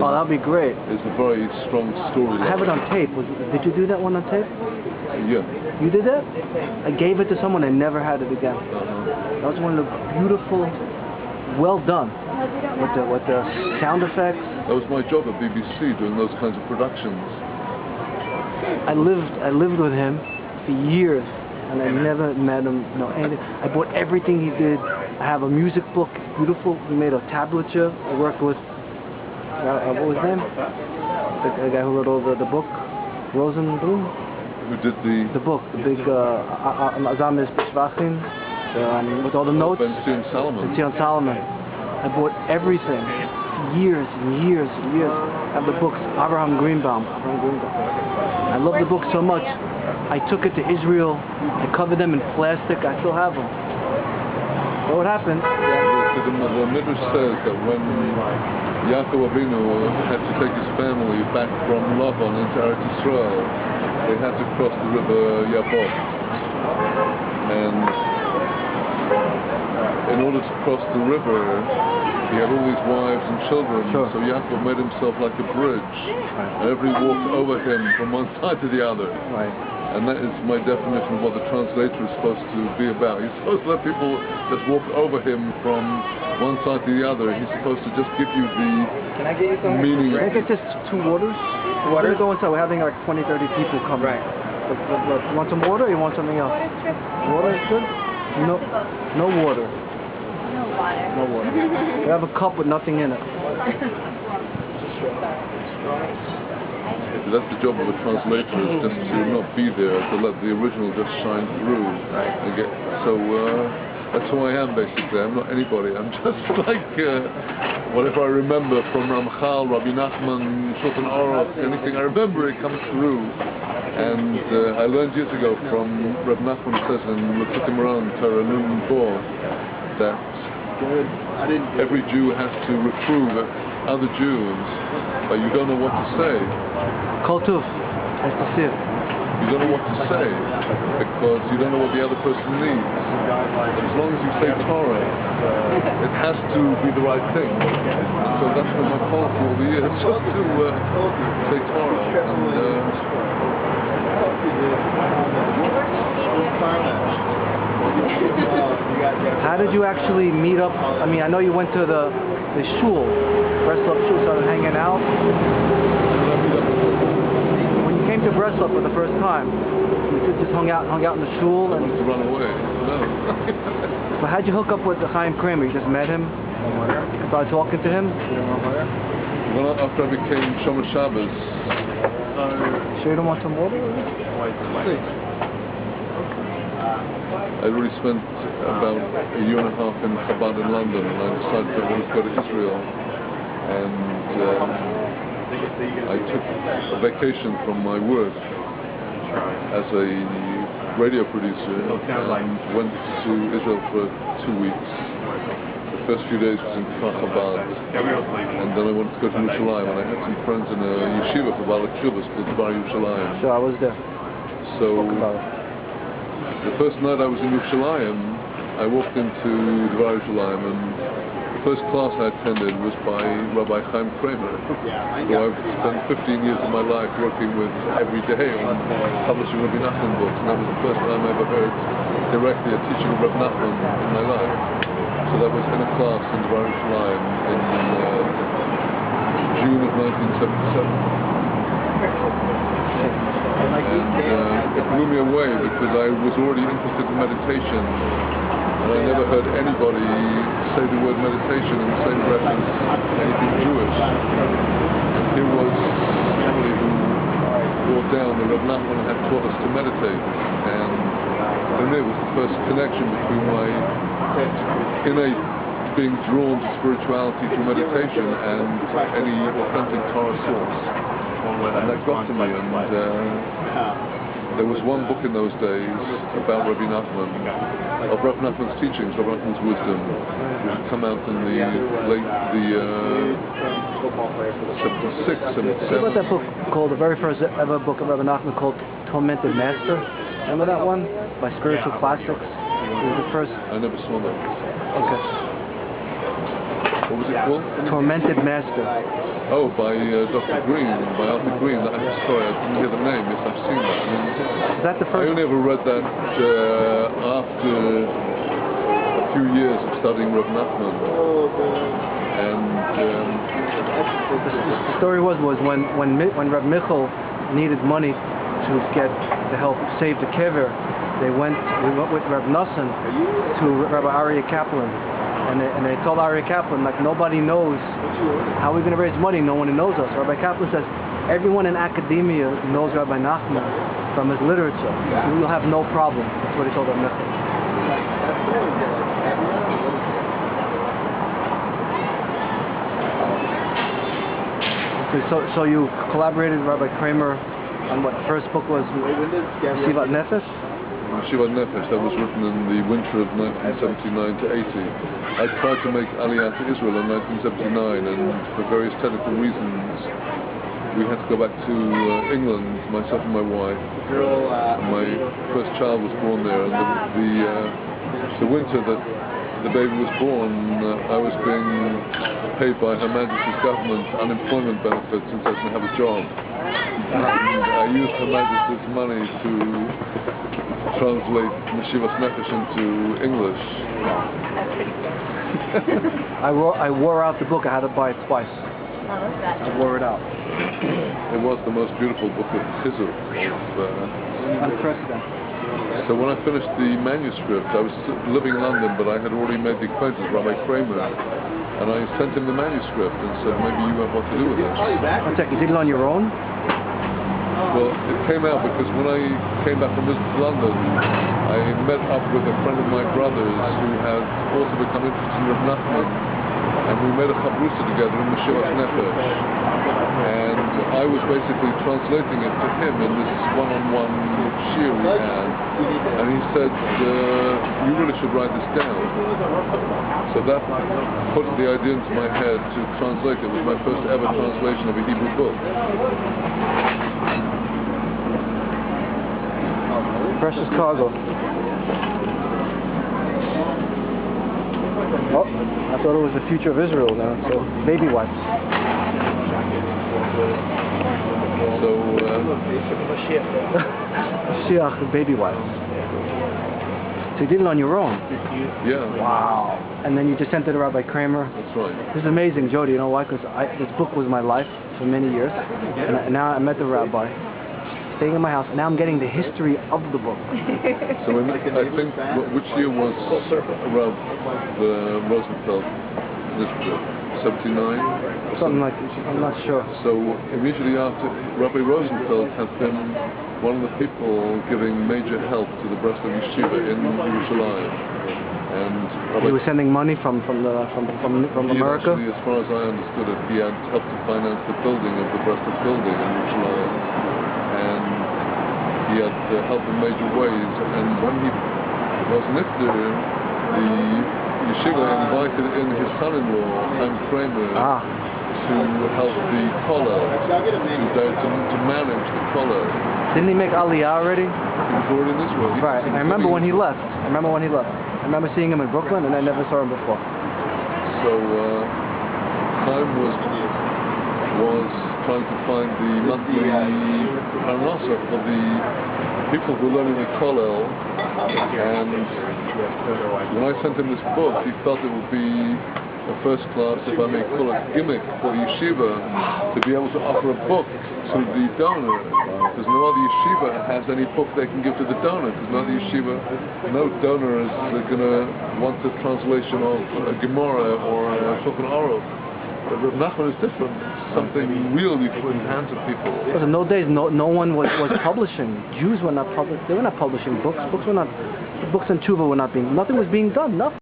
Oh, that'd be great. It's a very strong story. I have it on tape. Did you do that one on tape? Yeah. You did that? I gave it to someone and never had it again. That was one of the beautiful, well done, with the sound effects. That was my job at BBC, doing those kinds of productions. I lived with him for years, and I never met him. No, anything. I bought everything he did. I have a music book, beautiful. He made a tablature. I worked with what was his name? The guy who wrote all the book, Rosenblum. Who did the book, the big Azam is Bishvachim, with all the notes. Ben Solomon. I bought everything, years and years and years. I have the books, Avraham Greenbaum. I love the book so much. I took it to Israel. I covered them in plastic. I still have them. So what happened? The Midrash says that when Yaakov Avinu had to take his family back from Lavan into Eretz Yisrael, they had to cross the river Yabok. And in order to cross the river, he had all these wives and children. Sure. So Yaakov made himself like a bridge. Right. And everybody walked over him from one side to the other. Right. And that is my definition of what the translator is supposed to be about. He's supposed to let people just walk over him from one side to the other. He's supposed to just give you the meaning. Can I get just 2 waters? Water? We're going to go inside. We're having like 20, 30 people come. Right. You want some water or you want something else? Water is good? No water. No water. We have a cup with nothing in it. That's the job of a translator, is just to not be there, to let the original just shine through. And that's who I am, basically. I'm not anybody. I'm just like whatever I remember from Ramchal, Rabbi Nachman, Shulchan Aruch, anything I remember, it comes through. And I learned years ago from Rabbi Nachman, says in L'Kutim Moran, Torah Nun Bo, that every Jew has to reprove other Jews, but you don't know what to say. Kol Tuv. That's the sip. You don't know what to say because you don't know what the other person needs. But as long as you say Torah, it has to be the right thing. So that's been my policy all the years, just to say Torah. How did you actually meet up? I mean, I know you went to the shul, Breslov shul, started hanging out. When you came to Breslov for the first time, you just hung out in the shul. I wanted to run away. No. But how'd you hook up with Chaim Kramer? You just met him? You started talking to him? Well, after I became Shomer Shabbos. Sure you don't want some water? I really spent about a year and a half in Chabad in London, and I decided that I wanted to go to Israel. And I took a vacation from my work as a radio producer and went to Israel for 2 weeks. The first few days was in Kfar Chabad, and then I wanted to go to Yerushalayim, and I had some friends in a yeshiva for Balak Shuvas called Dvar Yerushalayim. Sure, I was there. So the first night I was in Yerushalayim, I walked into Dvar Yerushalayim, and the first class I attended was by Rabbi Chaim Kramer, who I've spent 15 years of my life working with every day on publishing Rabbi Nachman books, and that was the first time I ever heard directly a teaching of Rabbi Nachman in my life. So that was in a class in Dvar Yerushalayim in June of 1977. And it blew me away because I was already interested in meditation, and I never heard anybody say the word meditation in the same breath as anything Jewish. And here was somebody who brought down that Rabbi Nachman had taught us to meditate, and for me it was the first connection between my innate being drawn to spirituality through meditation and any authentic Torah source. And that got to me, and there was one book in those days about Rabbi Nachman, of Rabbi Nachman's teachings, Rabbi Nachman's wisdom, which had come out in the late, 76, 77. What about that book called, the very first ever book of Rabbi Nachman called Tormented Master? Remember that one? By Spiritual Classics? It was the first... I never saw that. Okay. What was it called? Tormented Master. Oh, by Dr. Green, by Arthur Green. Sorry, I didn't hear the name. Yes, I've seen that. Is that the I first? only ever read that after a few years of studying Rav Nachman. And the story was when Reb Michal needed money to help save the kever, we went with Reb Nosson to Rabbi Aryeh Kaplan, and they told Aryeh Kaplan, like, nobody knows how we're going to raise money. No one knows us. Rabbi Kaplan says everyone in academia knows Rabbi Nachman from his literature. We'll have no problem. That's what he told Reb Michal. So you collaborated with Rabbi Kramer on what the first book was, Shivat Nefesh? Shivat Nefesh, that was written in the winter of 1979 to 80. I tried to make Aliyah to Israel in 1979, and for various technical reasons we had to go back to England, myself and my wife. My first child was born there, and the winter that the baby was born, I was being paid by Her Majesty's government unemployment benefits since I didn't have a job. And I used Her Majesty's money to translate Shivat Nefesh into English. I wore out the book. I had to buy it twice. I wore it out. It was the most beautiful book of Chizuk. Unprecedented. So when I finished the manuscript, I was living in London, but I had already made the acquaintance of Rabbi Kramer, and I sent him the manuscript and said, maybe you have what to do with it. One second, you did it on your own? Well, it came out because when I came back from visiting London, I met up with a friend of my brother's who had also become interested in Rav Nachman, and we made a chabrusa together in the Shivat Nefesh. And I was basically translating it to him in this one-on-one shiur we had. And he said, you really should write this down. So that put the idea into my head to translate it. It was my first ever translation of a Hebrew book. Precious cargo. Oh, I thought it was the future of Israel now, so baby wipes. So, Mashiach, baby wipes. So you did it on your own? Yeah. Wow. And then you just sent it to Rabbi Kramer? That's right. This is amazing, Jody. You know why? Because this book was my life for many years. And now I met the rabbi, staying in my house, and now I'm getting the history of the book. So I think, which year was around the Rosenfeld initiative? 79? Something like this, I'm not sure. So immediately after, Rabbi Rosenfeld had been one of the people giving major help to the Breslov Yeshiva in Yerushalayim. And he was sending money from America? Actually, as far as I understood it, he had helped to finance the building of the Breslov building in Yerushalayim. And he had helped in major ways. And when he was nifter, the Yeshiva invited in his son-in-law, Chaim Kramer, to help the kollel, to manage the kollel. Didn't he make Aliyah already? He was already in Israel. Right. I remember when he left. I remember seeing him in Brooklyn, and I never saw him before. So Chaim was trying to find the monthly parnasa for the people who were learning the kollel, and when I sent him this book, he felt it would be a first class, if I may call it, gimmick for the yeshiva to be able to offer a book to the donor, because no other yeshiva has any book they can give to the donor, because no donor is going to want the translation of a Gemara or a Shulchan Aruch. But Rav Nachman is different. Something real you put in the hands of people. In those days, no one was publishing. Jews were not publishing. They were not publishing books. Books and tshuva were not being. Nothing was being done. Nothing.